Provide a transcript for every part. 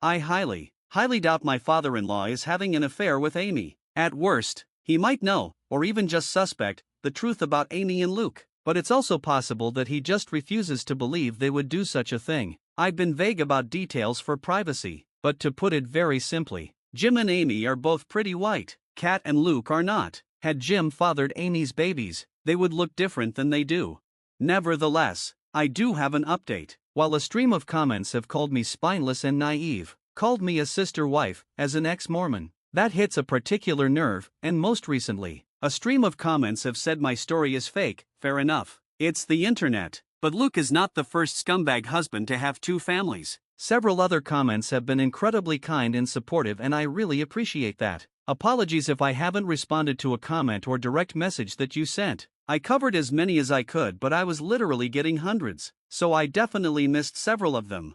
I highly doubt my father-in-law is having an affair with Amy. At worst, he might know, or even just suspect, the truth about Amy and Luke. But it's also possible that he just refuses to believe they would do such a thing. I've been vague about details for privacy, but to put it very simply, Jim and Amy are both pretty white. Kat and Luke are not. Had Jim fathered Amy's babies, they would look different than they do. Nevertheless, I do have an update. While a stream of comments have called me spineless and naive, called me a sister wife, as an ex-Mormon, that hits a particular nerve, and most recently, a stream of comments have said my story is fake. Fair enough. It's the internet. But Luke is not the first scumbag husband to have two families. Several other comments have been incredibly kind and supportive, and I really appreciate that. Apologies if I haven't responded to a comment or direct message that you sent. I covered as many as I could, but I was literally getting hundreds, so I definitely missed several of them.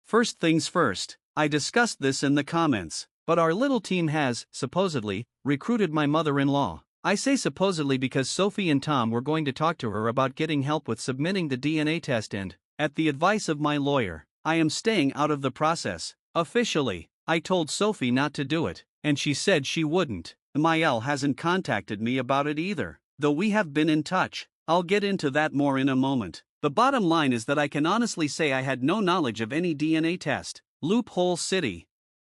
First things first, I discussed this in the comments, but our little team has, supposedly, recruited my mother-in-law. I say supposedly because Sophie and Tom were going to talk to her about getting help with submitting the DNA test, and, at the advice of my lawyer, I am staying out of the process. Officially, I told Sophie not to do it, and she said she wouldn't. Mael hasn't contacted me about it either, though we have been in touch. I'll get into that more in a moment. The bottom line is that I can honestly say I had no knowledge of any DNA test. Loophole City.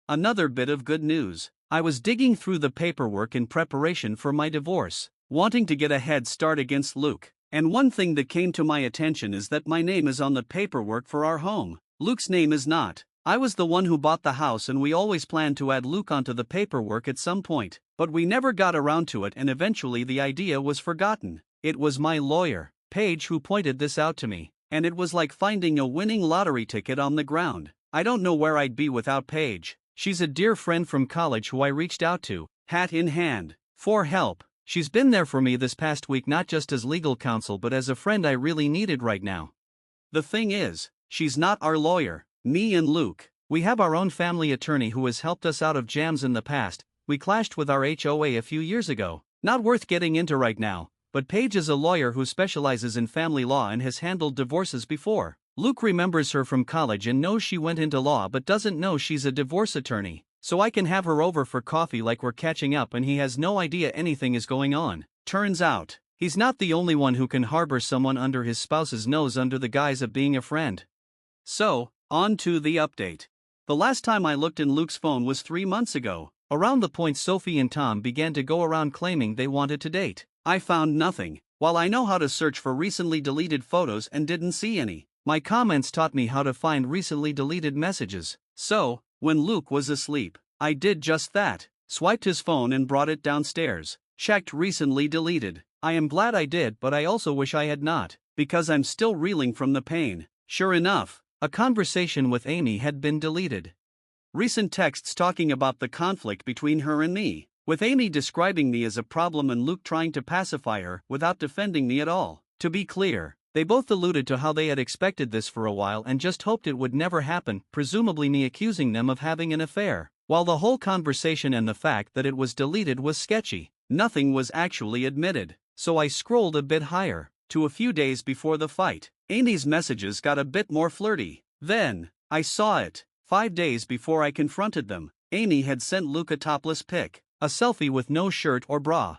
Another bit of good news. I was digging through the paperwork in preparation for my divorce, wanting to get a head start against Luke, and one thing that came to my attention is that my name is on the paperwork for our home. Luke's name is not. I was the one who bought the house, and we always planned to add Luke onto the paperwork at some point, but we never got around to it, and eventually the idea was forgotten. It was my lawyer, Paige, who pointed this out to me, and it was like finding a winning lottery ticket on the ground. I don't know where I'd be without Paige. She's a dear friend from college who I reached out to, hat in hand, for help. She's been there for me this past week, not just as legal counsel but as a friend I really needed right now. The thing is, she's not our lawyer. Me and Luke, we have our own family attorney who has helped us out of jams in the past. We clashed with our HOA a few years ago. Not worth getting into right now, but Paige is a lawyer who specializes in family law and has handled divorces before. Luke remembers her from college and knows she went into law but doesn't know she's a divorce attorney, so I can have her over for coffee like we're catching up, and he has no idea anything is going on. Turns out, he's not the only one who can harbor someone under his spouse's nose under the guise of being a friend. So, on to the update. The last time I looked in Luke's phone was 3 months ago, around the point Sophie and Tom began to go around claiming they wanted to date. I found nothing. While I know how to search for recently deleted photos and didn't see any, my comments taught me how to find recently deleted messages. So, when Luke was asleep, I did just that. Swiped his phone and brought it downstairs. Checked recently deleted. I am glad I did, but I also wish I had not, because I'm still reeling from the pain. Sure enough, a conversation with Amy had been deleted. Recent texts talking about the conflict between her and me, with Amy describing me as a problem and Luke trying to pacify her without defending me at all. To be clear, they both alluded to how they had expected this for a while and just hoped it would never happen, presumably me accusing them of having an affair. While the whole conversation and the fact that it was deleted was sketchy, nothing was actually admitted. So I scrolled a bit higher, to a few days before the fight. Amy's messages got a bit more flirty. Then, I saw it. 5 days before I confronted them, Amy had sent Luke a topless pic, a selfie with no shirt or bra.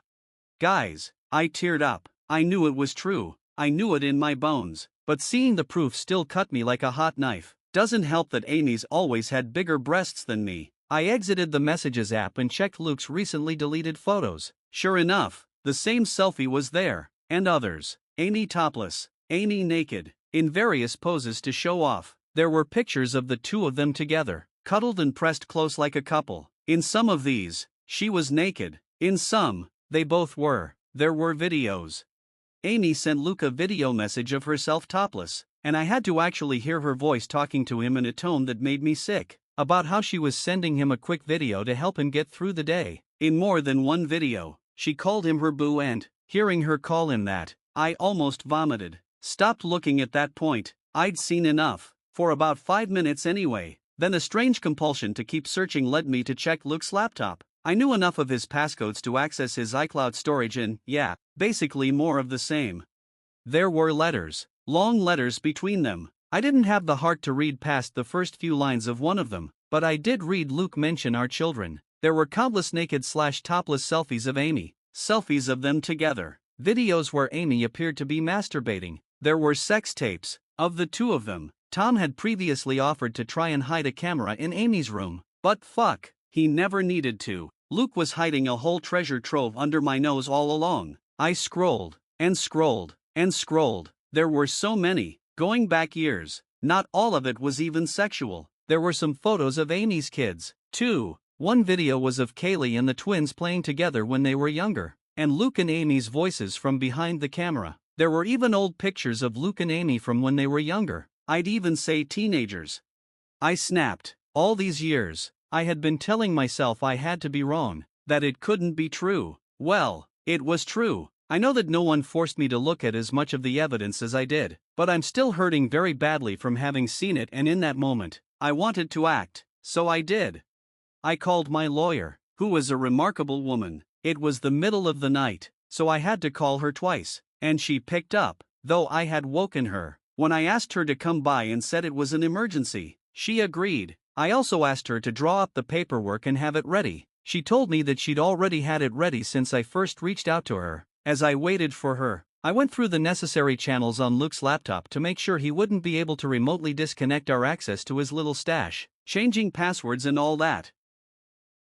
Guys, I teared up. I knew it was true. I knew it in my bones, but seeing the proof still cut me like a hot knife. Doesn't help that Amy's always had bigger breasts than me. I exited the Messages app and checked Luke's recently deleted photos. Sure enough, the same selfie was there, and others. Amy topless, Amy naked, in various poses to show off. There were pictures of the two of them together, cuddled and pressed close like a couple. In some of these, she was naked. In some, they both were. There were videos. Amy sent Luke a video message of herself topless, and I had to actually hear her voice talking to him in a tone that made me sick, about how she was sending him a quick video to help him get through the day. In more than one video, she called him her boo, and, hearing her call him that, I almost vomited. Stopped looking at that point. I'd seen enough, for about 5 minutes anyway. Then a strange compulsion to keep searching led me to check Luke's laptop. I knew enough of his passcodes to access his iCloud storage and, yeah, basically more of the same. There were letters, long letters between them. I didn't have the heart to read past the first few lines of one of them, but I did read Luke mention our children. There were countless naked/topless selfies of Amy, selfies of them together, videos where Amy appeared to be masturbating. There were sex tapes of the two of them. Tom had previously offered to try and hide a camera in Amy's room, but fuck, he never needed to. Luke was hiding a whole treasure trove under my nose all along. I scrolled, and scrolled, and scrolled. There were so many, going back years. Not all of it was even sexual. There were some photos of Amy's kids, too. One video was of Kaylee and the twins playing together when they were younger, and Luke and Amy's voices from behind the camera. There were even old pictures of Luke and Amy from when they were younger. I'd even say teenagers. I snapped. All these years, I had been telling myself I had to be wrong, that it couldn't be true. Well, it was true. I know that no one forced me to look at as much of the evidence as I did, but I'm still hurting very badly from having seen it, and in that moment, I wanted to act, so I did. I called my lawyer, who was a remarkable woman. It was the middle of the night, so I had to call her twice, and she picked up, though I had woken her. When I asked her to come by and said it was an emergency, she agreed. I also asked her to draw up the paperwork and have it ready. She told me that she'd already had it ready since I first reached out to her. As I waited for her, I went through the necessary channels on Luke's laptop to make sure he wouldn't be able to remotely disconnect our access to his little stash, changing passwords and all that.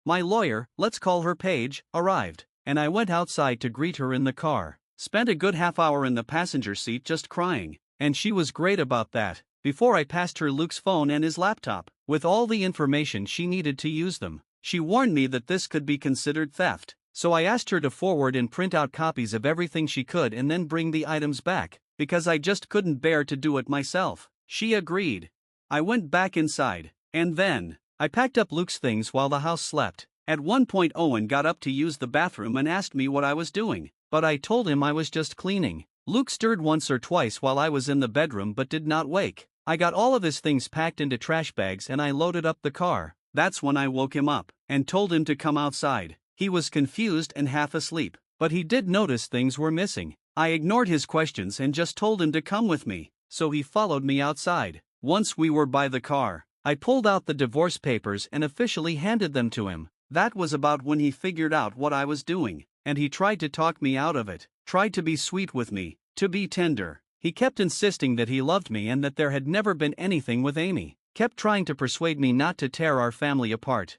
My lawyer, let's call her Paige, arrived, and I went outside to greet her in the car. Spent a good half hour in the passenger seat just crying, and she was great about that, before I passed her Luke's phone and his laptop, with all the information she needed to use them. She warned me that this could be considered theft, so I asked her to forward and print out copies of everything she could and then bring the items back, because I just couldn't bear to do it myself. She agreed. I went back inside, and then I packed up Luke's things while the house slept. At one point Owen got up to use the bathroom and asked me what I was doing, but I told him I was just cleaning. Luke stirred once or twice while I was in the bedroom but did not wake. I got all of his things packed into trash bags and I loaded up the car. That's when I woke him up and told him to come outside. He was confused and half asleep, but he did notice things were missing. I ignored his questions and just told him to come with me, so he followed me outside. Once we were by the car, I pulled out the divorce papers and officially handed them to him. That was about when he figured out what I was doing, and he tried to talk me out of it, tried to be sweet with me, to be tender. He kept insisting that he loved me and that there had never been anything with Amy, kept trying to persuade me not to tear our family apart.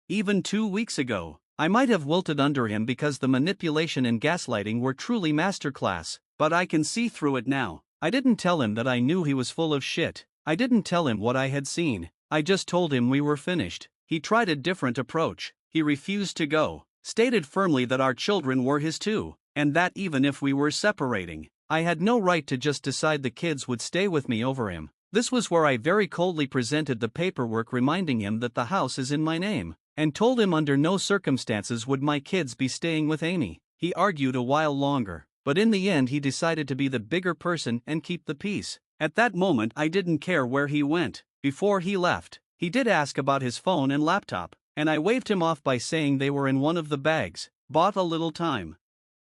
Even 2 weeks ago, I might have wilted under him because the manipulation and gaslighting were truly masterclass, but I can see through it now. I didn't tell him that I knew he was full of shit. I didn't tell him what I had seen. I just told him we were finished. He tried a different approach. He refused to go, stated firmly that our children were his too, and that even if we were separating, I had no right to just decide the kids would stay with me over him. This was where I very coldly presented the paperwork reminding him that the house is in my name, and told him under no circumstances would my kids be staying with Amy. He argued a while longer, but in the end he decided to be the bigger person and keep the peace. At that moment I didn't care where he went. Before he left, he did ask about his phone and laptop, and I waved him off by saying they were in one of the bags. Bought a little time.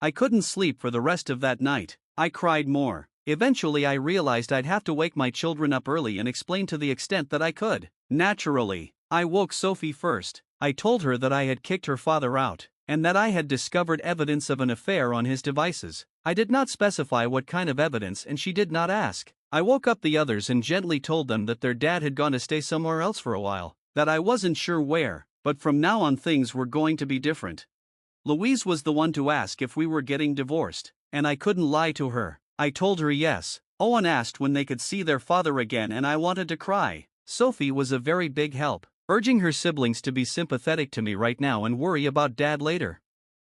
I couldn't sleep for the rest of that night. I cried more. Eventually I realized I'd have to wake my children up early and explain to the extent that I could. Naturally, I woke Sophie first. I told her that I had kicked her father out, and that I had discovered evidence of an affair on his devices. I did not specify what kind of evidence and she did not ask. I woke up the others and gently told them that their dad had gone to stay somewhere else for a while, that I wasn't sure where, but from now on things were going to be different. Louise was the one to ask if we were getting divorced, and I couldn't lie to her. I told her yes. Owen asked when they could see their father again and I wanted to cry. Sophie was a very big help, urging her siblings to be sympathetic to me right now and worry about dad later.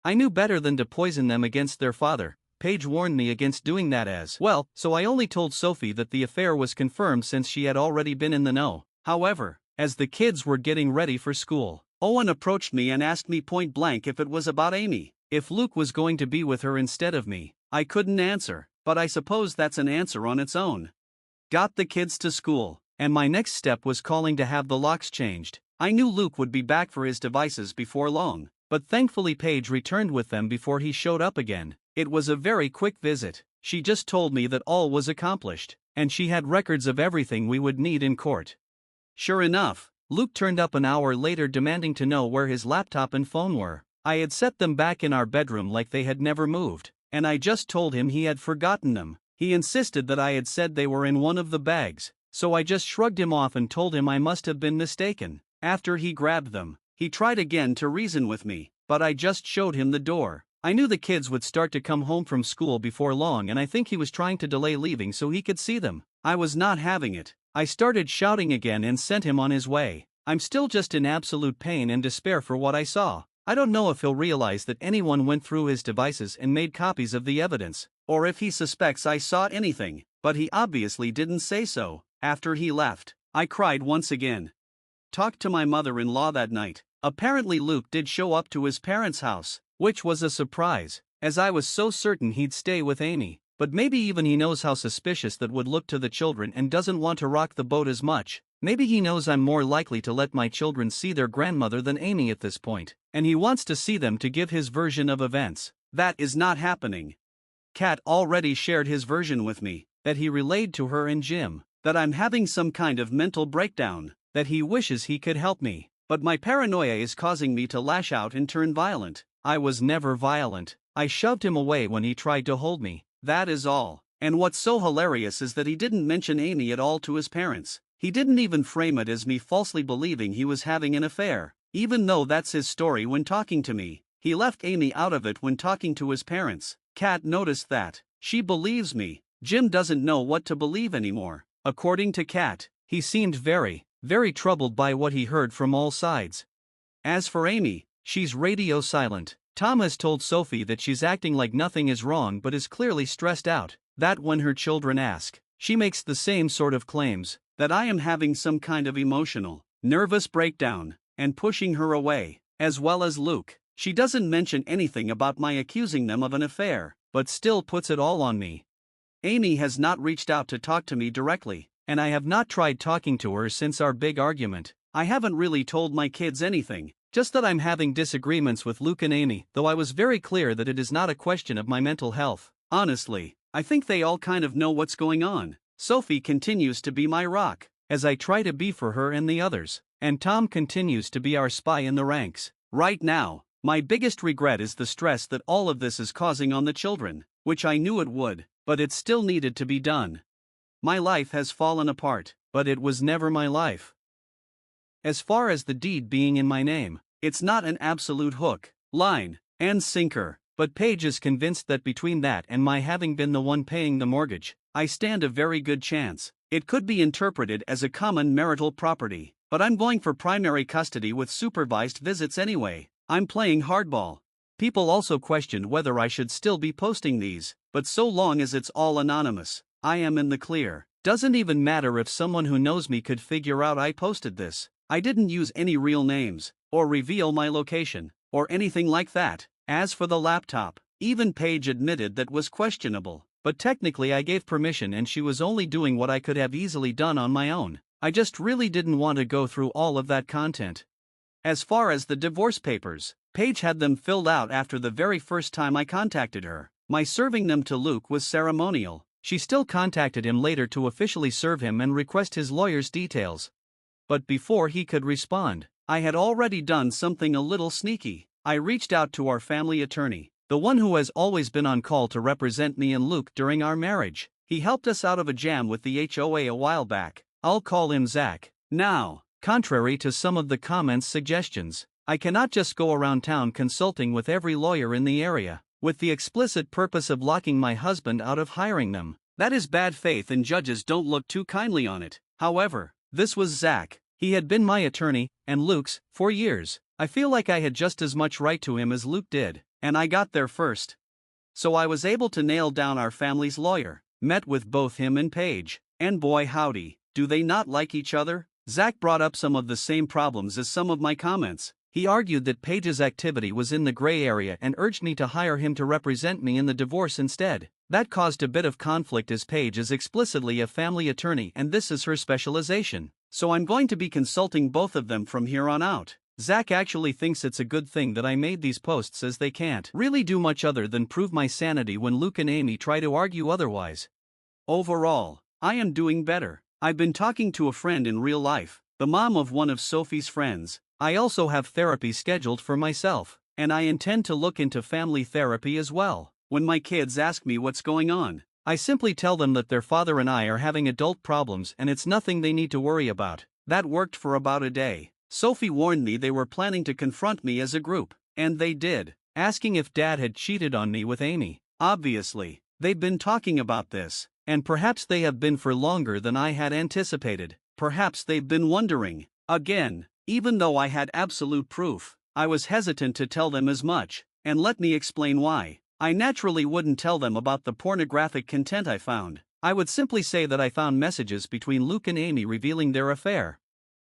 I knew better than to poison them against their father. Paige warned me against doing that as well, so I only told Sophie that the affair was confirmed since she had already been in the know. However, as the kids were getting ready for school, Owen approached me and asked me point blank if it was about Amy, if Luke was going to be with her instead of me. I couldn't answer, but I suppose that's an answer on its own. Got the kids to school, and my next step was calling to have the locks changed. I knew Luke would be back for his devices before long, but thankfully Paige returned with them before he showed up again. It was a very quick visit. She just told me that all was accomplished, and she had records of everything we would need in court. Sure enough, Luke turned up an hour later demanding to know where his laptop and phone were. I had set them back in our bedroom like they had never moved, and I just told him he had forgotten them. He insisted that I had said they were in one of the bags, so I just shrugged him off and told him I must have been mistaken. After he grabbed them, he tried again to reason with me, but I just showed him the door. I knew the kids would start to come home from school before long, and I think he was trying to delay leaving so he could see them. I was not having it. I started shouting again and sent him on his way. I'm still just in absolute pain and despair for what I saw. I don't know if he'll realize that anyone went through his devices and made copies of the evidence, or if he suspects I saw anything, but he obviously didn't say so. After he left, I cried once again. Talked to my mother-in-law that night. Apparently Luke did show up to his parents' house, which was a surprise, as I was so certain he'd stay with Amy. But maybe even he knows how suspicious that would look to the children and doesn't want to rock the boat as much. Maybe he knows I'm more likely to let my children see their grandmother than Amy at this point, and he wants to see them to give his version of events. That is not happening. Kat already shared his version with me, that he relayed to her and Jim, that I'm having some kind of mental breakdown, that he wishes he could help me. But my paranoia is causing me to lash out and turn violent. I was never violent. I shoved him away when he tried to hold me. That is all. And what's so hilarious is that he didn't mention Amy at all to his parents. He didn't even frame it as me falsely believing he was having an affair, even though that's his story when talking to me. He left Amy out of it when talking to his parents. Kat noticed that. She believes me. Jim doesn't know what to believe anymore. According to Kat, he seemed very troubled by what he heard from all sides. As for Amy, she's radio silent. Tom has told Sophie that she's acting like nothing is wrong but is clearly stressed out. That when her children ask, she makes the same sort of claims, that I am having some kind of emotional, nervous breakdown, and pushing her away, as well as Luke. She doesn't mention anything about my accusing them of an affair, but still puts it all on me. Amy has not reached out to talk to me directly, and I have not tried talking to her since our big argument. I haven't really told my kids anything, just that I'm having disagreements with Luke and Amy, though I was very clear that it is not a question of my mental health. Honestly, I think they all kind of know what's going on. Sophie continues to be my rock, as I try to be for her and the others, and Tom continues to be our spy in the ranks. Right now, my biggest regret is the stress that all of this is causing on the children, which I knew it would, but it still needed to be done. My life has fallen apart, but it was never my life. As far as the deed being in my name, it's not an absolute hook, line, and sinker, but Paige is convinced that between that and my having been the one paying the mortgage, I stand a very good chance. It could be interpreted as a common marital property, but I'm going for primary custody with supervised visits anyway. I'm playing hardball. People also questioned whether I should still be posting these, but so long as it's all anonymous, I am in the clear. Doesn't even matter if someone who knows me could figure out I posted this. I didn't use any real names, or reveal my location, or anything like that. As for the laptop, even Paige admitted that was questionable, but technically I gave permission and she was only doing what I could have easily done on my own. I just really didn't want to go through all of that content. As far as the divorce papers, Paige had them filled out after the very first time I contacted her. My serving them to Luke was ceremonial. She still contacted him later to officially serve him and request his lawyer's details. But before he could respond, I had already done something a little sneaky. I reached out to our family attorney, the one who has always been on call to represent me and Luke during our marriage. He helped us out of a jam with the HOA a while back. I'll call him Zach. Now, contrary to some of the comments' suggestions, I cannot just go around town consulting with every lawyer in the area, with the explicit purpose of locking my husband out of hiring them. That is bad faith and judges don't look too kindly on it. However, this was Zach. He had been my attorney, and Luke's, for years. I feel like I had just as much right to him as Luke did, and I got there first. So I was able to nail down our family's lawyer, met with both him and Paige, and boy howdy, do they not like each other? Zach brought up some of the same problems as some of my comments. He argued that Paige's activity was in the gray area and urged me to hire him to represent me in the divorce instead. That caused a bit of conflict as Paige is explicitly a family attorney and this is her specialization. So I'm going to be consulting both of them from here on out. Zach actually thinks it's a good thing that I made these posts as they can't really do much other than prove my sanity when Luke and Amy try to argue otherwise. Overall, I am doing better. I've been talking to a friend in real life, the mom of one of Sophie's friends. I also have therapy scheduled for myself, and I intend to look into family therapy as well. When my kids ask me what's going on, I simply tell them that their father and I are having adult problems and it's nothing they need to worry about. That worked for about a day. Sophie warned me they were planning to confront me as a group, and they did, asking if Dad had cheated on me with Amy. Obviously, they've been talking about this, and perhaps they have been for longer than I had anticipated. Perhaps they've been wondering. Again, even though I had absolute proof, I was hesitant to tell them as much, and let me explain why. I naturally wouldn't tell them about the pornographic content I found. I would simply say that I found messages between Luke and Amy revealing their affair.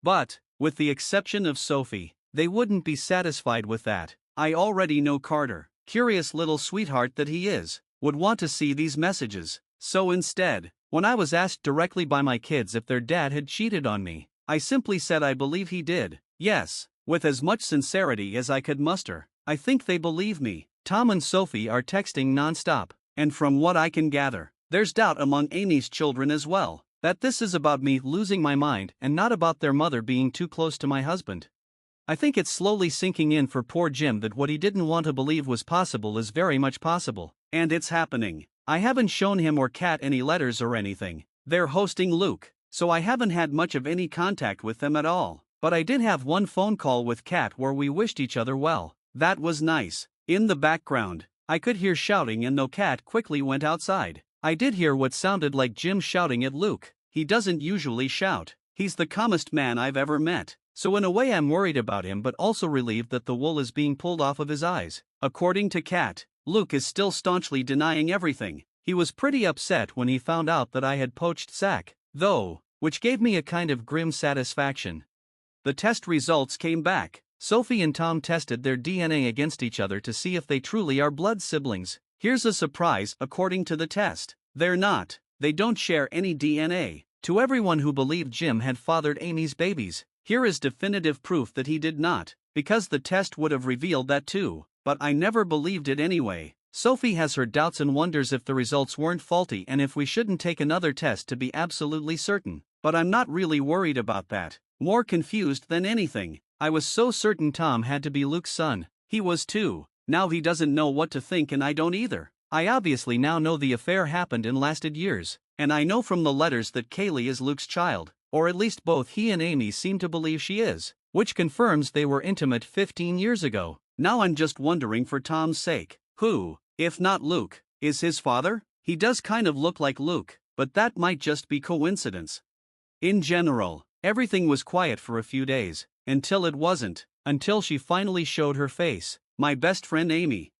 But, with the exception of Sophie, they wouldn't be satisfied with that. I already know Carter, curious little sweetheart that he is, would want to see these messages. So instead, when I was asked directly by my kids if their dad had cheated on me, I simply said I believe he did. Yes, with as much sincerity as I could muster. I think they believe me. Tom and Sophie are texting nonstop, and from what I can gather, there's doubt among Amy's children as well, that this is about me losing my mind and not about their mother being too close to my husband. I think it's slowly sinking in for poor Jim that what he didn't want to believe was possible is very much possible, and it's happening. I haven't shown him or Kat any letters or anything. They're hosting Luke, so I haven't had much of any contact with them at all. But I did have one phone call with Kat where we wished each other well. That was nice. In the background, I could hear shouting, and though Kat quickly went outside, I did hear what sounded like Jim shouting at Luke. He doesn't usually shout. He's the calmest man I've ever met. So in a way I'm worried about him but also relieved that the wool is being pulled off of his eyes. According to Kat, Luke is still staunchly denying everything. He was pretty upset when he found out that I had poached Zach, though, which gave me a kind of grim satisfaction. The test results came back. Sophie and Tom tested their DNA against each other to see if they truly are blood siblings. Here's a surprise: according to the test, they're not. They don't share any DNA. To everyone who believed Jim had fathered Amy's babies, here is definitive proof that he did not, because the test would have revealed that too, but I never believed it anyway. Sophie has her doubts and wonders if the results weren't faulty and if we shouldn't take another test to be absolutely certain, but I'm not really worried about that. More confused than anything. I was so certain Tom had to be Luke's son. He was too. Now he doesn't know what to think and I don't either. I obviously now know the affair happened and lasted years, and I know from the letters that Kaylee is Luke's child, or at least both he and Amy seem to believe she is, which confirms they were intimate 15 years ago. Now I'm just wondering for Tom's sake, who, if not Luke, is his father? He does kind of look like Luke, but that might just be coincidence. In general, everything was quiet for a few days. Until it wasn't, until she finally showed her face, my best friend Amy.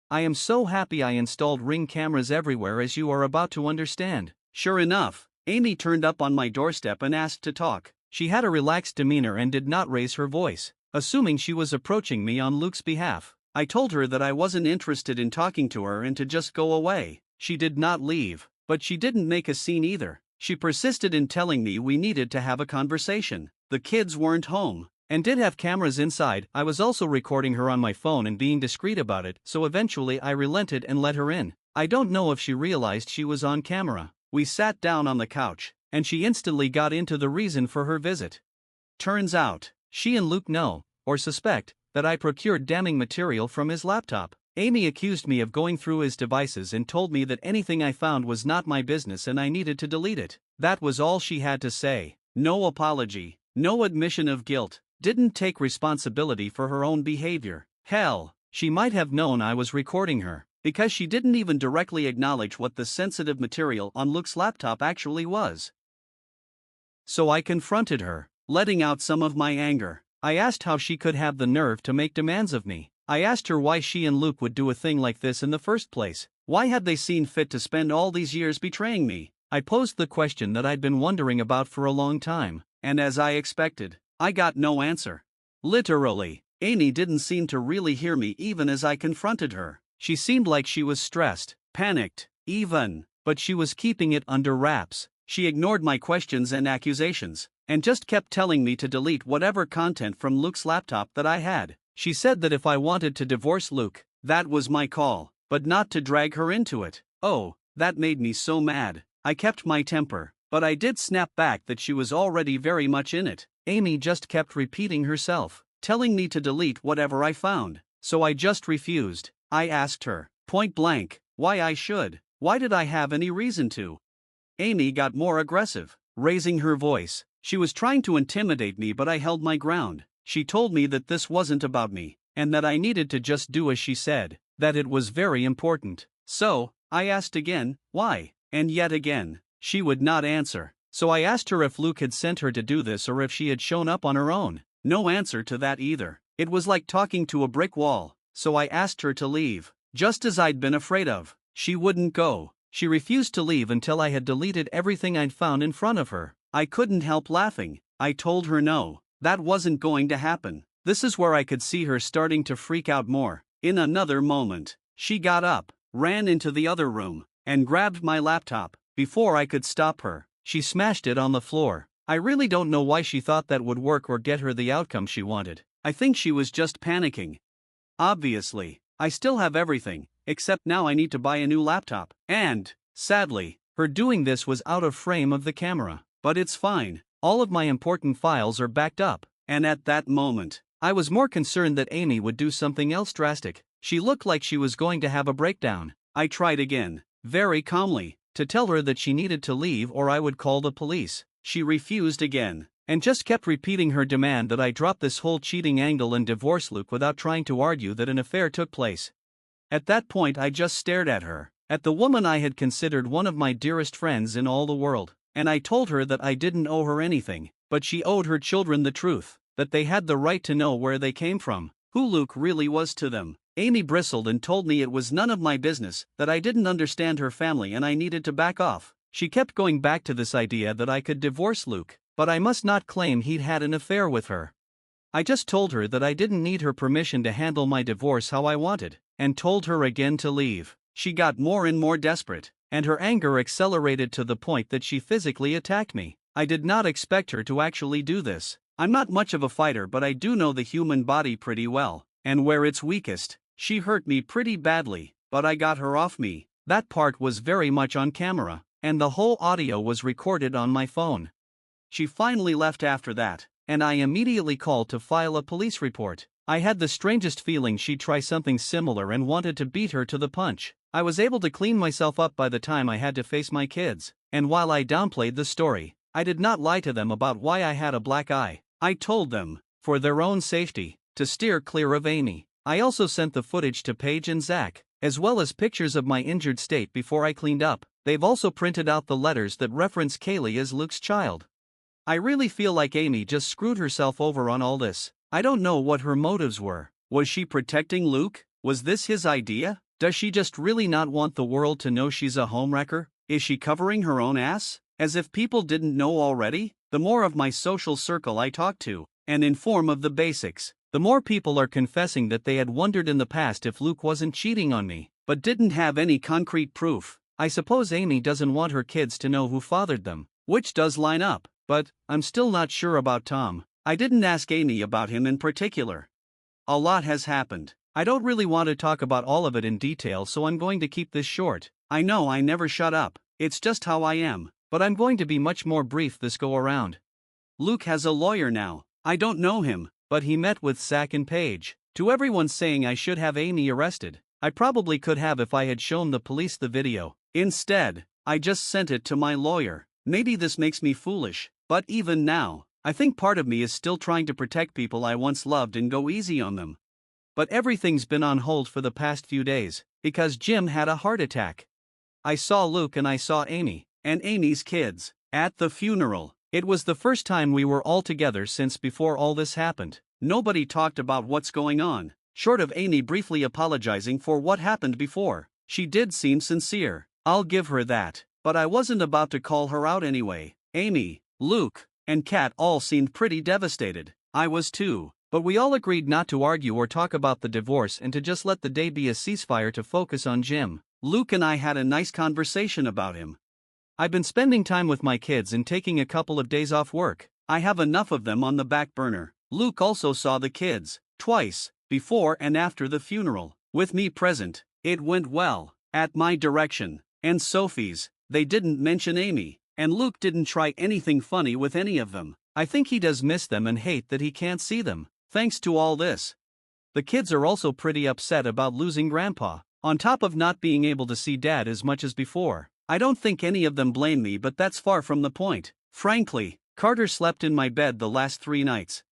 I am so happy I installed Ring cameras everywhere, as you are about to understand. Sure enough, Amy turned up on my doorstep and asked to talk. She had a relaxed demeanor and did not raise her voice, assuming she was approaching me on Luke's behalf. I told her that I wasn't interested in talking to her and to just go away. She did not leave, but she didn't make a scene either. She persisted in telling me we needed to have a conversation. The kids weren't home, and did have cameras inside. I was also recording her on my phone and being discreet about it, so eventually I relented and let her in. I don't know if she realized she was on camera. We sat down on the couch, and she instantly got into the reason for her visit. Turns out, she and Luke know, or suspect, that I procured damning material from his laptop. Amy accused me of going through his devices and told me that anything I found was not my business and I needed to delete it. That was all she had to say. No apology, no admission of guilt. Didn't take responsibility for her own behavior. Hell, she might have known I was recording her, because she didn't even directly acknowledge what the sensitive material on Luke's laptop actually was. So I confronted her, letting out some of my anger. I asked how she could have the nerve to make demands of me. I asked her why she and Luke would do a thing like this in the first place. Why had they seen fit to spend all these years betraying me? I posed the question that I'd been wondering about for a long time, and as I expected, I got no answer. Literally, Amy didn't seem to really hear me even as I confronted her. She seemed like she was stressed, panicked, even, but she was keeping it under wraps. She ignored my questions and accusations, and just kept telling me to delete whatever content from Luke's laptop that I had. She said that if I wanted to divorce Luke, that was my call, but not to drag her into it. Oh, that made me so mad. I kept my temper, but I did snap back that she was already very much in it. Amy just kept repeating herself, telling me to delete whatever I found. So I just refused. I asked her, point blank, why I should. Why did I have any reason to? Amy got more aggressive, raising her voice. She was trying to intimidate me, but I held my ground. She told me that this wasn't about me, and that I needed to just do as she said, that it was very important. So, I asked again, why? And yet again, she would not answer. So I asked her if Luke had sent her to do this or if she had shown up on her own. No answer to that either. It was like talking to a brick wall. So I asked her to leave, just as I'd been afraid of. She wouldn't go. She refused to leave until I had deleted everything I'd found in front of her. I couldn't help laughing. I told her no, that wasn't going to happen. This is where I could see her starting to freak out more. In another moment, she got up, ran into the other room, and grabbed my laptop. Before I could stop her, she smashed it on the floor. I really don't know why she thought that would work or get her the outcome she wanted. I think she was just panicking. Obviously, I still have everything, except now I need to buy a new laptop. And, sadly, her doing this was out of frame of the camera. But it's fine, all of my important files are backed up. And at that moment, I was more concerned that Amy would do something else drastic. She looked like she was going to have a breakdown. I tried again, very calmly, to tell her that she needed to leave or I would call the police. She refused again, and just kept repeating her demand that I drop this whole cheating angle and divorce Luke without trying to argue that an affair took place. At that point I just stared at her, at the woman I had considered one of my dearest friends in all the world, and I told her that I didn't owe her anything, but she owed her children the truth, that they had the right to know where they came from, who Luke really was to them. Amy bristled and told me it was none of my business, that I didn't understand her family and I needed to back off. She kept going back to this idea that I could divorce Luke, but I must not claim he'd had an affair with her. I just told her that I didn't need her permission to handle my divorce how I wanted, and told her again to leave. She got more and more desperate, and her anger accelerated to the point that she physically attacked me. I did not expect her to actually do this. I'm not much of a fighter, but I do know the human body pretty well, and where it's weakest. She hurt me pretty badly, but I got her off me. That part was very much on camera, and the whole audio was recorded on my phone. She finally left after that, and I immediately called to file a police report. I had the strangest feeling she'd try something similar and wanted to beat her to the punch. I was able to clean myself up by the time I had to face my kids, and while I downplayed the story, I did not lie to them about why I had a black eye. I told them, for their own safety, to steer clear of Amy. I also sent the footage to Paige and Zach, as well as pictures of my injured state before I cleaned up. They've also printed out the letters that reference Kaylee as Luke's child. I really feel like Amy just screwed herself over on all this. I don't know what her motives were. Was she protecting Luke? Was this his idea? Does she just really not want the world to know she's a homewrecker? Is she covering her own ass? As if people didn't know already? The more of my social circle I talk to, and inform of the basics, the more people are confessing that they had wondered in the past if Luke wasn't cheating on me, but didn't have any concrete proof. I suppose Amy doesn't want her kids to know who fathered them, which does line up, but I'm still not sure about Tom. I didn't ask Amy about him in particular. A lot has happened. I don't really want to talk about all of it in detail, so I'm going to keep this short. I know I never shut up, it's just how I am, but I'm going to be much more brief this go around. Luke has a lawyer now. I don't know him, but he met with Zach and Paige. To everyone saying I should have Amy arrested, I probably could have if I had shown the police the video. Instead, I just sent it to my lawyer. Maybe this makes me foolish, but even now, I think part of me is still trying to protect people I once loved and go easy on them. But everything's been on hold for the past few days, because Jim had a heart attack. I saw Luke and I saw Amy, and Amy's kids, at the funeral. It was the first time we were all together since before all this happened. Nobody talked about what's going on, short of Amy briefly apologizing for what happened before. She did seem sincere, I'll give her that, but I wasn't about to call her out anyway. Amy, Luke, and Kat all seemed pretty devastated. I was too, but we all agreed not to argue or talk about the divorce and to just let the day be a ceasefire to focus on Jim. Luke and I had a nice conversation about him. I've been spending time with my kids and taking a couple of days off work. I have enough of them on the back burner. Luke also saw the kids, twice, before and after the funeral, with me present. It went well, at my direction, and Sophie's. They didn't mention Amy, and Luke didn't try anything funny with any of them. I think he does miss them and hate that he can't see them. Thanks to all this, the kids are also pretty upset about losing Grandpa, on top of not being able to see Dad as much as before. I don't think any of them blame me, but that's far from the point. Frankly, Carter slept in my bed the last 3 nights.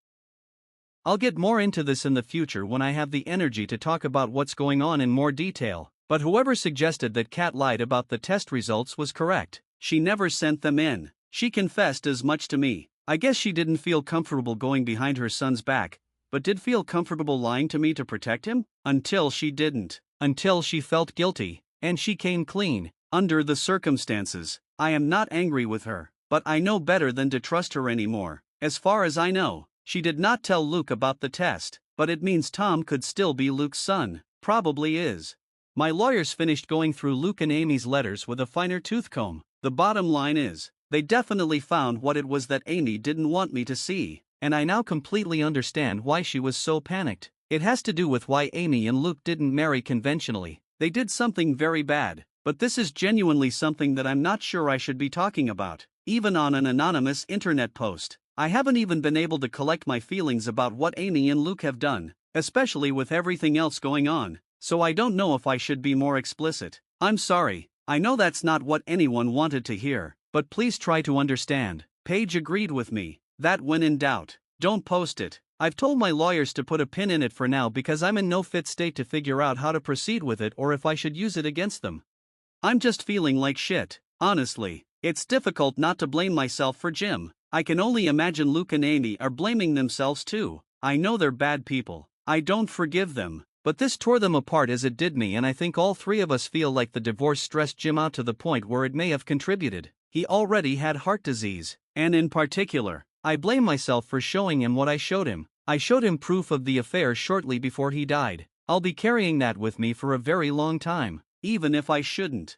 I'll get more into this in the future when I have the energy to talk about what's going on in more detail, but whoever suggested that Kat lied about the test results was correct. She never sent them in. She confessed as much to me. I guess she didn't feel comfortable going behind her son's back, but did feel comfortable lying to me to protect him? Until she didn't. Until she felt guilty, and she came clean. Under the circumstances, I am not angry with her, but I know better than to trust her anymore. As far as I know, she did not tell Luke about the test, but it means Tom could still be Luke's son. Probably is. My lawyers finished going through Luke and Amy's letters with a finer tooth comb. The bottom line is, they definitely found what it was that Amy didn't want me to see, and I now completely understand why she was so panicked. It has to do with why Amy and Luke didn't marry conventionally. They did something very bad, but this is genuinely something that I'm not sure I should be talking about, even on an anonymous internet post. I haven't even been able to collect my feelings about what Amy and Luke have done, especially with everything else going on, so I don't know if I should be more explicit. I'm sorry, I know that's not what anyone wanted to hear, but please try to understand. Paige agreed with me that when in doubt, don't post it. I've told my lawyers to put a pin in it for now because I'm in no fit state to figure out how to proceed with it or if I should use it against them. I'm just feeling like shit, honestly. It's difficult not to blame myself for Jim. I can only imagine Luke and Amy are blaming themselves too. I know they're bad people. I don't forgive them. But this tore them apart as it did me, and I think all 3 of us feel like the divorce stressed Jim out to the point where it may have contributed. He already had heart disease, and in particular, I blame myself for showing him what I showed him. I showed him proof of the affair shortly before he died. I'll be carrying that with me for a very long time, even if I shouldn't.